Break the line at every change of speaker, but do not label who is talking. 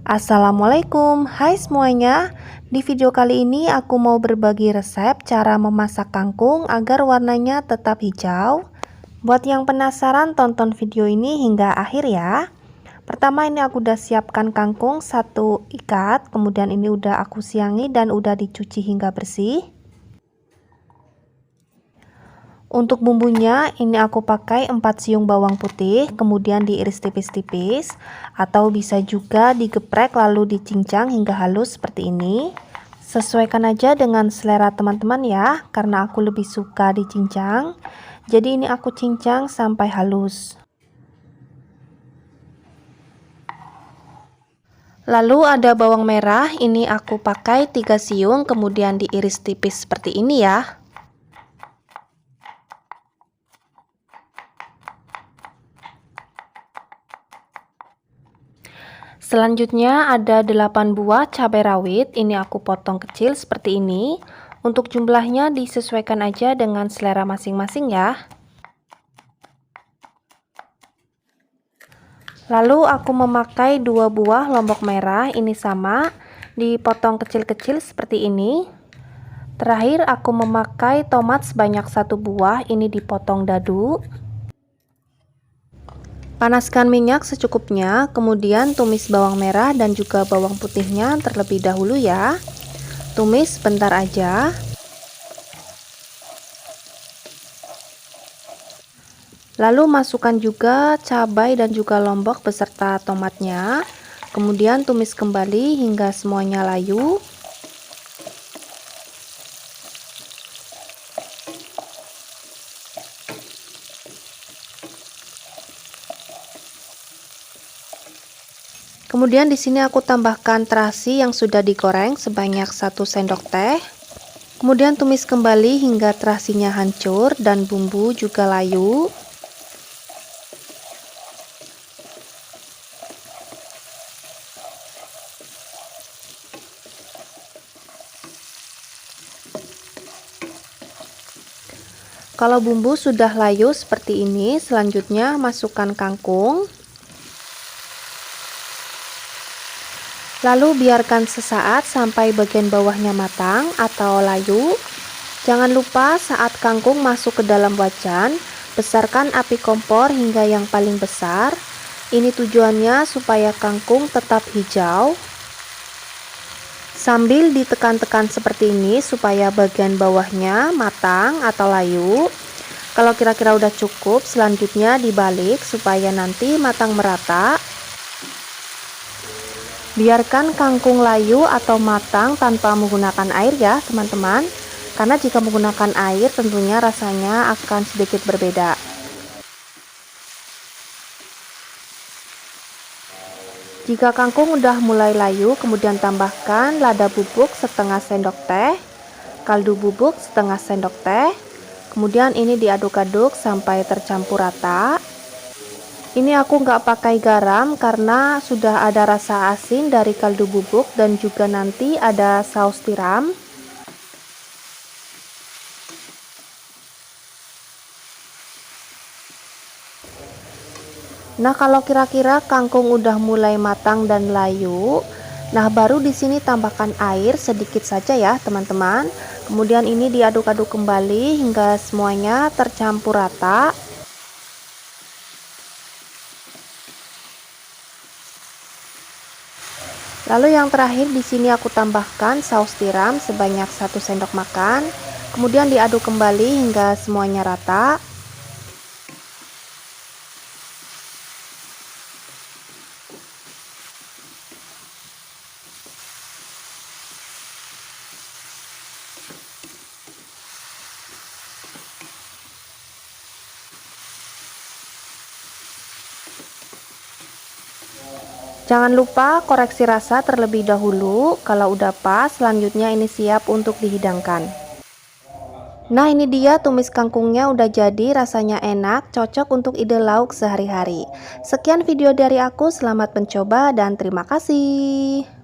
Assalamualaikum, hai semuanya. Di video kali ini aku mau berbagi resep cara memasak kangkung agar warnanya tetap hijau. Buat yang penasaran, tonton video ini hingga akhir ya. Pertama, ini aku udah siapkan kangkung 1 ikat, kemudian ini udah aku siangi dan udah dicuci hingga bersih. Untuk bumbunya, ini aku pakai 4 siung bawang putih, kemudian diiris tipis-tipis, atau bisa juga digeprek lalu dicincang hingga halus seperti ini. Sesuaikan aja dengan selera teman-teman ya, karena aku lebih suka dicincang. Jadi ini aku cincang sampai halus. Lalu ada bawang merah, ini aku pakai 3 siung, kemudian diiris tipis seperti ini ya. Selanjutnya ada 8 buah cabai rawit, ini aku potong kecil seperti ini. Untuk jumlahnya disesuaikan aja dengan selera masing-masing ya. Lalu aku memakai 2 buah lombok merah, ini sama, dipotong kecil-kecil seperti ini. Terakhir aku memakai tomat sebanyak 1 buah, ini dipotong dadu. Panaskan minyak secukupnya, kemudian tumis bawang merah dan juga bawang putihnya terlebih dahulu ya. Tumis sebentar aja. Lalu masukkan juga cabai dan juga lombok beserta tomatnya. Kemudian tumis kembali hingga semuanya layu. Kemudian di sini aku tambahkan terasi yang sudah digoreng sebanyak 1 sendok teh. Kemudian tumis kembali hingga terasinya hancur dan bumbu juga layu. Kalau bumbu sudah layu seperti ini, selanjutnya masukkan kangkung. Lalu biarkan sesaat sampai bagian bawahnya matang atau layu. Jangan lupa saat kangkung masuk ke dalam wajan, besarkan api kompor hingga yang paling besar. Ini tujuannya supaya kangkung tetap hijau. Sambil ditekan-tekan seperti ini supaya bagian bawahnya matang atau layu. Kalau kira-kira udah cukup, selanjutnya dibalik supaya nanti matang merata. Biarkan kangkung layu atau matang tanpa menggunakan air ya teman-teman, karena jika menggunakan air tentunya rasanya akan sedikit berbeda. Jika kangkung udah mulai layu, kemudian tambahkan lada bubuk setengah sendok teh, kaldu bubuk setengah sendok teh, kemudian ini diaduk-aduk sampai tercampur rata. Ini aku nggak pakai garam karena sudah ada rasa asin dari kaldu bubuk dan juga nanti ada saus tiram. Nah, kalau kira-kira kangkung udah mulai matang dan layu, nah baru di sini tambahkan air sedikit saja ya, teman-teman. Kemudian ini diaduk-aduk kembali hingga semuanya tercampur rata. Lalu yang terakhir di sini aku tambahkan saus tiram sebanyak 1 sendok makan. Kemudian diaduk kembali hingga semuanya rata. Jangan lupa koreksi rasa terlebih dahulu. Kalau udah pas, selanjutnya ini siap untuk dihidangkan. Nah, ini dia tumis kangkungnya udah jadi, rasanya enak, cocok untuk ide lauk sehari-hari. Sekian video dari aku, selamat mencoba dan terima kasih.